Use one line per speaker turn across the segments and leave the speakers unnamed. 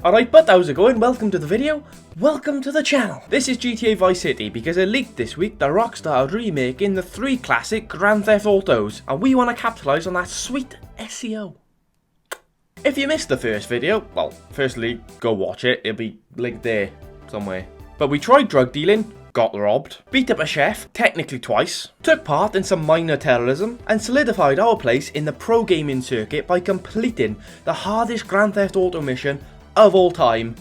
Alright, but how's it going? Welcome to the video. Welcome to the channel. This is GTA Vice City because it leaked this week that Rockstar are remaking the 3 classic Grand Theft Autos, and we want to capitalise on that sweet SEO. If you missed the first video, well, firstly, go watch it. It'll be linked there somewhere. But we tried drug dealing, got robbed, beat up a chef, technically twice, took part in some minor terrorism, and solidified our place in the pro gaming circuit by completing the hardest Grand Theft Auto mission of all time,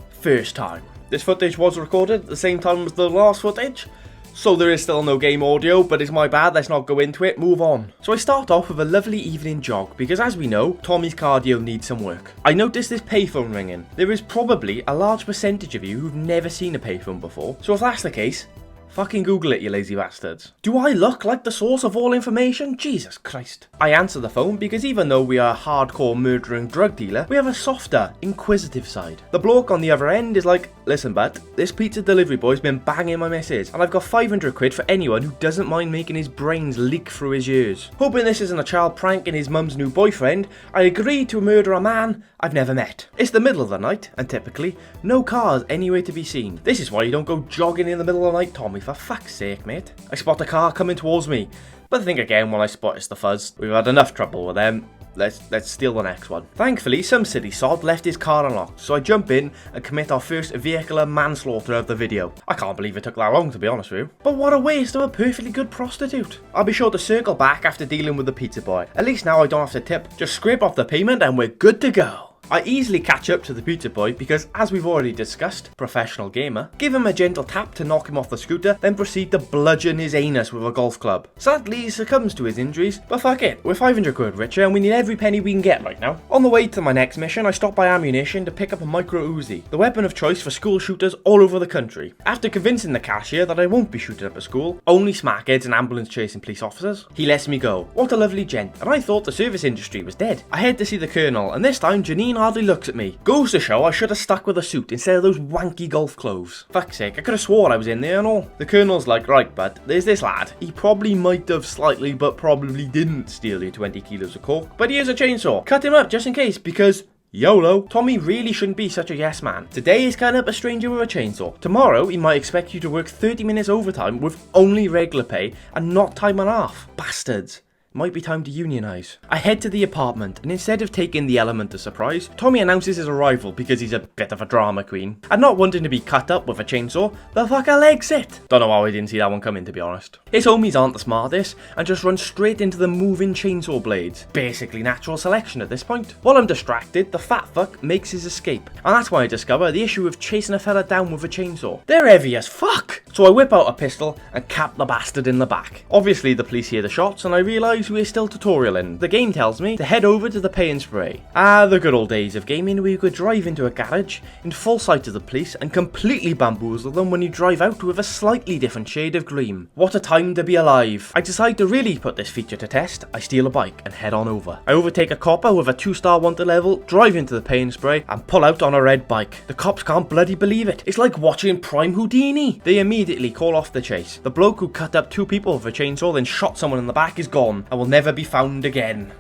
first time. This footage was recorded at the same time as the last footage, so there is still no game audio, but it's my bad, let's not go into it, move on. So I start off with a lovely evening jog, because as we know, Tommy's cardio needs some work. I noticed this payphone ringing. There is probably a large percentage of you who've never seen a payphone before, so if that's the case, fucking Google it, you lazy bastards. Do I look like the source of all information? Jesus Christ. I answer the phone because even though we are a hardcore murdering drug dealer, we have a softer, inquisitive side. The bloke on the other end is like, listen bud, this pizza delivery boy's been banging my missus, and I've got 500 quid for anyone who doesn't mind making his brains leak through his ears. Hoping this isn't a child pranking his mum's new boyfriend, I agreed to murder a man I've never met. It's the middle of the night, and typically, no cars anywhere to be seen. This is why you don't go jogging in the middle of the night, Tommy, for fuck's sake, mate. I spot a car coming towards me, but think again when I spot it's the fuzz. We've had enough trouble with them. Let's steal the next one. Thankfully, some city sod left his car unlocked, so I jump in and commit our first vehicular manslaughter of the video. I can't believe it took that long, to be honest with you. But what a waste of a perfectly good prostitute. I'll be sure to circle back after dealing with the pizza boy. At least now I don't have to tip. Just scrape off the payment and we're good to go. I easily catch up to the pizza boy because, as we've already discussed, professional gamer, give him a gentle tap to knock him off the scooter, then proceed to bludgeon his anus with a golf club. Sadly, he succumbs to his injuries, but fuck it, we're 500 quid richer and we need every penny we can get right now. On the way to my next mission, I stop by ammunition to pick up a micro Uzi, the weapon of choice for school shooters all over the country. After convincing the cashier that I won't be shooting up a school, only smackheads and ambulance chasing police officers, he lets me go. What a lovely gent, and I thought the service industry was dead. I head to see the colonel, and this time Janine hardly looks at me. Goes to show I should have stuck with a suit instead of those wanky golf clothes. Fuck's sake, I could have swore I was in there and all. The colonel's like, right bud, there's this lad. He probably might have slightly but probably didn't steal your 20 kilos of coke, but here's a chainsaw. Cut him up just in case, because YOLO. Tommy really shouldn't be such a yes man. Today he's cutting up a stranger with a chainsaw. Tomorrow he might expect you to work 30 minutes overtime with only regular pay and not time and a half. Bastards. Might be time to unionise. I head to the apartment, and instead of taking the element of surprise, Tommy announces his arrival because he's a bit of a drama queen. And not wanting to be cut up with a chainsaw, the fucker legs it. Don't know how I didn't see that one coming, to be honest. His homies aren't the smartest, and just run straight into the moving chainsaw blades. Basically natural selection at this point. While I'm distracted, the fat fuck makes his escape. And that's when I discover the issue of chasing a fella down with a chainsaw. They're heavy as fuck! So I whip out a pistol and cap the bastard in the back. Obviously the police hear the shots, and I realise we're still tutorialing. The game tells me to head over to the pay and spray. Ah, the good old days of gaming where you could drive into a garage in full sight of the police and completely bamboozle them when you drive out with a slightly different shade of green. What a time to be alive. I decide to really put this feature to test. I steal a bike and head on over. I overtake a copper with a 2-star wanted level, drive into the pay and spray, and pull out on a red bike. The cops can't bloody believe it. It's like watching Prime Houdini. They immediately call off the chase. The bloke who cut up 2 people with a chainsaw then shot someone in the back is gone and will never be found again.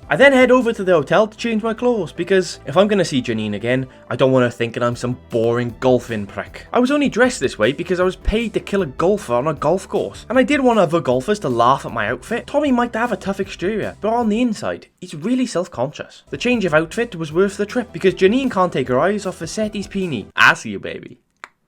I then head over to the hotel to change my clothes because if I'm going to see Janine again, I don't want her thinking I'm some boring golfing prick. I was only dressed this way because I was paid to kill a golfer on a golf course, and I did want other golfers to laugh at my outfit. Tommy might have a tough exterior, but on the inside, he's really self-conscious. The change of outfit was worth the trip because Janine can't take her eyes off Vassetti's peenie. I see you, baby.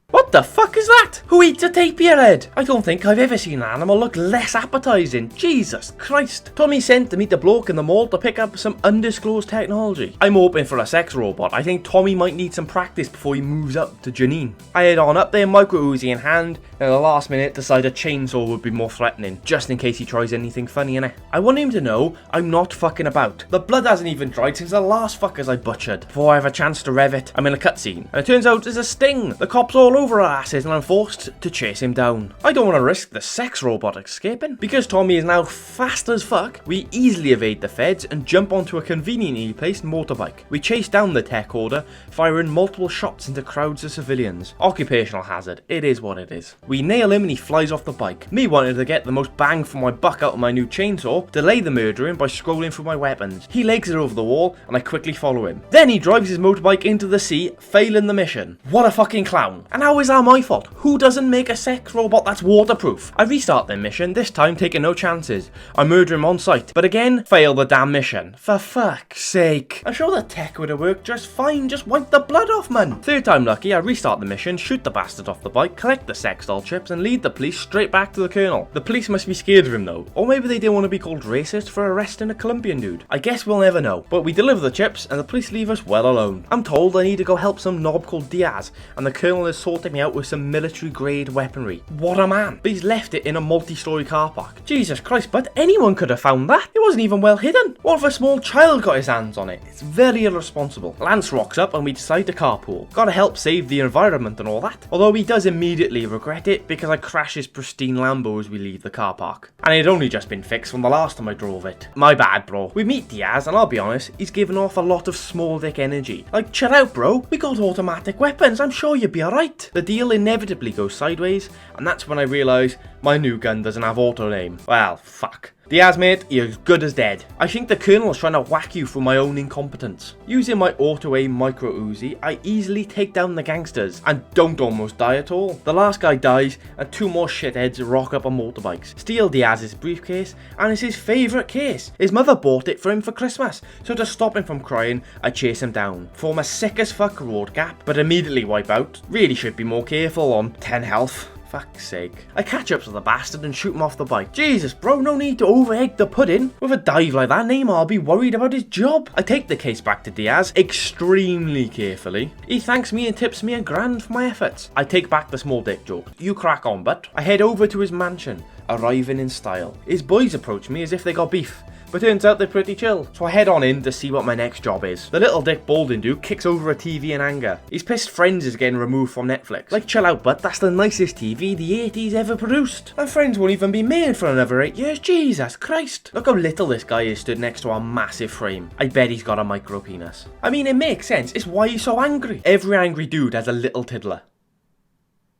What the fuck is that? Who eats a tapir head? I don't think I've ever seen an animal look less appetizing. Jesus Christ. Tommy sent to meet the bloke in the mall to pick up some undisclosed technology. I'm hoping for a sex robot. I think Tommy might need some practice before he moves up to Janine. I head on up there, micro Uzi in hand, and at the last minute decide a chainsaw would be more threatening, just in case he tries anything funny innit. I want him to know I'm not fucking about. The blood hasn't even dried since the last fuckers I butchered. Before I have a chance to rev it, I'm in a cutscene, and it turns out it's a sting. The cops all over for our asses and I'm forced to chase him down. I don't want to risk the sex robot escaping. Because Tommy is now fast as fuck, we easily evade the feds and jump onto a conveniently placed motorbike. We chase down the tech hoarder, firing multiple shots into crowds of civilians. Occupational hazard, it is what it is. We nail him and he flies off the bike. Me wanting to get the most bang for my buck out of my new chainsaw, delay the murdering by scrolling through my weapons. He legs it over the wall and I quickly follow him. Then he drives his motorbike into the sea, failing the mission. What a fucking clown. And how is that my fault? Who doesn't make a sex robot that's waterproof? I restart the mission, this time taking no chances. I murder him on sight, but again, fail the damn mission. For fuck's sake. I'm sure the tech would have worked just fine, just wipe the blood off, man. Third time lucky, I restart the mission, shoot the bastard off the bike, collect the sex doll chips, and lead the police straight back to the colonel. The police must be scared of him though, or maybe they didn't want to be called racist for arresting a Colombian dude. I guess we'll never know, but we deliver the chips and the police leave us well alone. I'm told I need to go help some knob called Diaz, and the colonel is sorting me out with some military grade weaponry. What a man, but he's left it in a multi-story car park. Jesus Christ, but anyone could have found that. It wasn't even well hidden. What if a small child got his hands on it? It's very irresponsible. Lance rocks up and we decide to carpool. Gotta help save the environment and all that. Although he does immediately regret it because I crash his pristine Lambo as we leave the car park. And it had only just been fixed from the last time I drove it. My bad, bro. We meet Diaz and I'll be honest, he's giving off a lot of small dick energy. Like, chill out, bro. We got automatic weapons. I'm sure you'll be alright. The deal inevitably goes sideways, and that's when I realise my new gun doesn't have auto aim. Well, fuck. Diaz, mate, you're as good as dead. I think the colonel's trying to whack you for my own incompetence. Using my auto-aim micro Uzi, I easily take down the gangsters and don't almost die at all. The last guy dies and two more shitheads rock up on motorbikes, steal Diaz's briefcase, and it's his favourite case. His mother bought it for him for Christmas, so to stop him from crying, I chase him down, form a sick as fuck road gap, but immediately wipe out. Really should be more careful on 10 health. Fuck's sake. I catch up to the bastard and shoot him off the bike. Jesus, bro, no need to overegg the pudding. With a dive like that, Neymar will be worried about his job. I take the case back to Diaz extremely carefully. He thanks me and tips me $1,000 for my efforts. I take back the small dick joke. You crack on, but I head over to his mansion, arriving in style. His boys approach me as if they got beef, but turns out they're pretty chill, so I head on in to see what my next job is. The little dick balding dude kicks over a TV in anger. He's pissed Friends is getting removed from Netflix. Like, chill out, but that's the nicest TV the 80s ever produced. And Friends won't even be made for another 8 years. Jesus Christ. Look how little this guy is stood next to our massive frame. I bet he's got a micro penis. I mean, it makes sense. It's why he's so angry. Every angry dude has a little tiddler.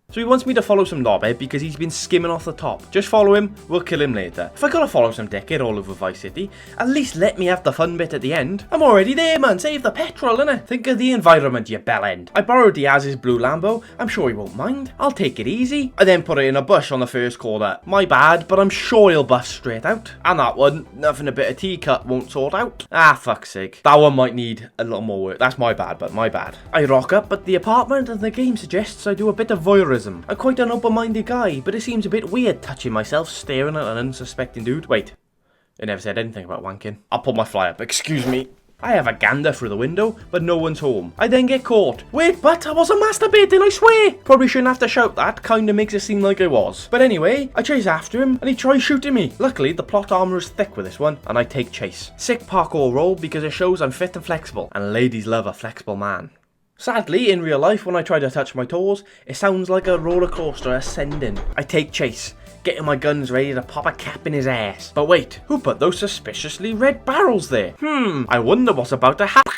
So he wants me to follow some knobhead because he's been skimming off the top. Just follow him, we'll kill him later. If I gotta follow some dickhead all over Vice City, at least let me have the fun bit at the end. I'm already there, man, save the petrol, innit? Think of the environment, you bellend. I borrowed Diaz's blue Lambo, I'm sure he won't mind. I'll take it easy. I then put it in a bush on the first corner. My bad, but I'm sure he'll bust straight out. And that one, nothing a bit of tea cut won't sort out. Ah, fuck's sake. That one might need a little more work. That's my bad, but my bad. I rock up at the apartment and the game suggests I do a bit of voyeurism. I'm quite an open-minded guy, but it seems a bit weird touching myself staring at an unsuspecting dude. Wait, it never said anything about wanking. I'll pull my fly up, excuse me. I have a gander through the window, but no one's home. I then get caught. Wait, but I wasn't masturbating, I swear! Probably shouldn't have to shout that, kinda makes it seem like I was. But anyway, I chase after him, and he tries shooting me. Luckily, the plot armor is thick with this one, and I take chase. Sick parkour roll because it shows I'm fit and flexible, and ladies love a flexible man. Sadly, in real life, when I try to touch my toes, it sounds like a roller coaster ascending. I take chase, getting my guns ready to pop a cap in his ass. But wait, who put those suspiciously red barrels there? I wonder what's about to happen.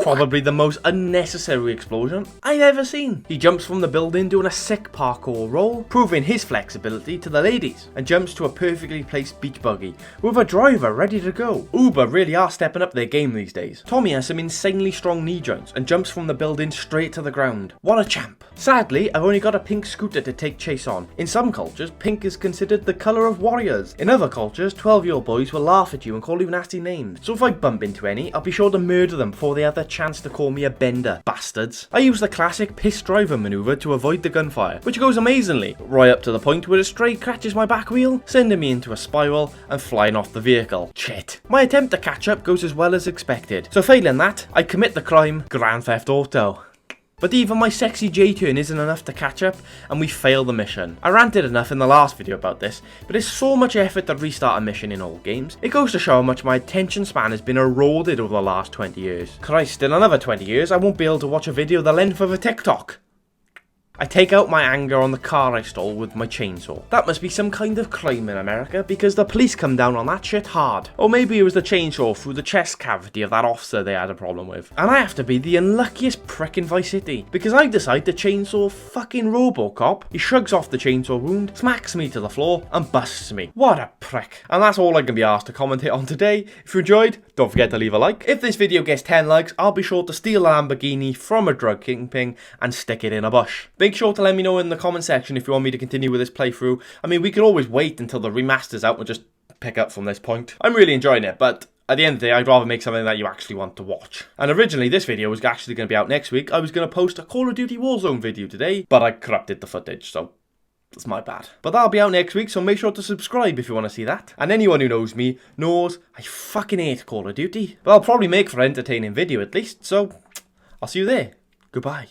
Probably the most unnecessary explosion I've ever seen. He jumps from the building doing a sick parkour roll, proving his flexibility to the ladies, and jumps to a perfectly placed beach buggy with a driver ready to go. Uber really are stepping up their game these days. Tommy has some insanely strong knee joints and jumps from the building straight to the ground. What a champ. Sadly, I've only got a pink scooter to take chase on. In some cultures, pink is considered the colour of warriors. In other cultures, 12-year-old boys will laugh at you and call you nasty names. So if I bump into any, I'll be sure to murder them before they have the chance to call me a bender. Bastards. I use the classic piss driver maneuver to avoid the gunfire, which goes amazingly, right up to the point where a stray catches my back wheel, sending me into a spiral and flying off the vehicle. Shit. My attempt to catch up goes as well as expected. So failing that, I commit the crime, Grand Theft Auto. But even my sexy J-turn isn't enough to catch up, and we fail the mission. I ranted enough in the last video about this, but it's so much effort to restart a mission in old games. It goes to show how much my attention span has been eroded over the last 20 years. Christ, in another 20 years, I won't be able to watch a video the length of a TikTok. I take out my anger on the car I stole with my chainsaw. That must be some kind of crime in America, because the police come down on that shit hard. Or maybe it was the chainsaw through the chest cavity of that officer they had a problem with. And I have to be the unluckiest prick in Vice City, because I decide to chainsaw fucking Robocop. He shrugs off the chainsaw wound, smacks me to the floor, and busts me. What a prick. And that's all I can be asked to commentate on today. If you enjoyed, don't forget to leave a like. If this video gets 10 likes, I'll be sure to steal a Lamborghini from a drug kingpin and stick it in a bush. Make sure to let me know in the comment section if you want me to continue with this playthrough. I mean, we could always wait until the remaster's out and just pick up from this point. I'm really enjoying it, but at the end of the day, I'd rather make something that you actually want to watch. And originally, this video was actually going to be out next week. I was going to post a Call of Duty Warzone video today, but I corrupted the footage, so that's my bad. But that'll be out next week, so make sure to subscribe if you want to see that. And anyone who knows me knows I fucking hate Call of Duty. But I'll probably make for an entertaining video at least, so I'll see you there. Goodbye.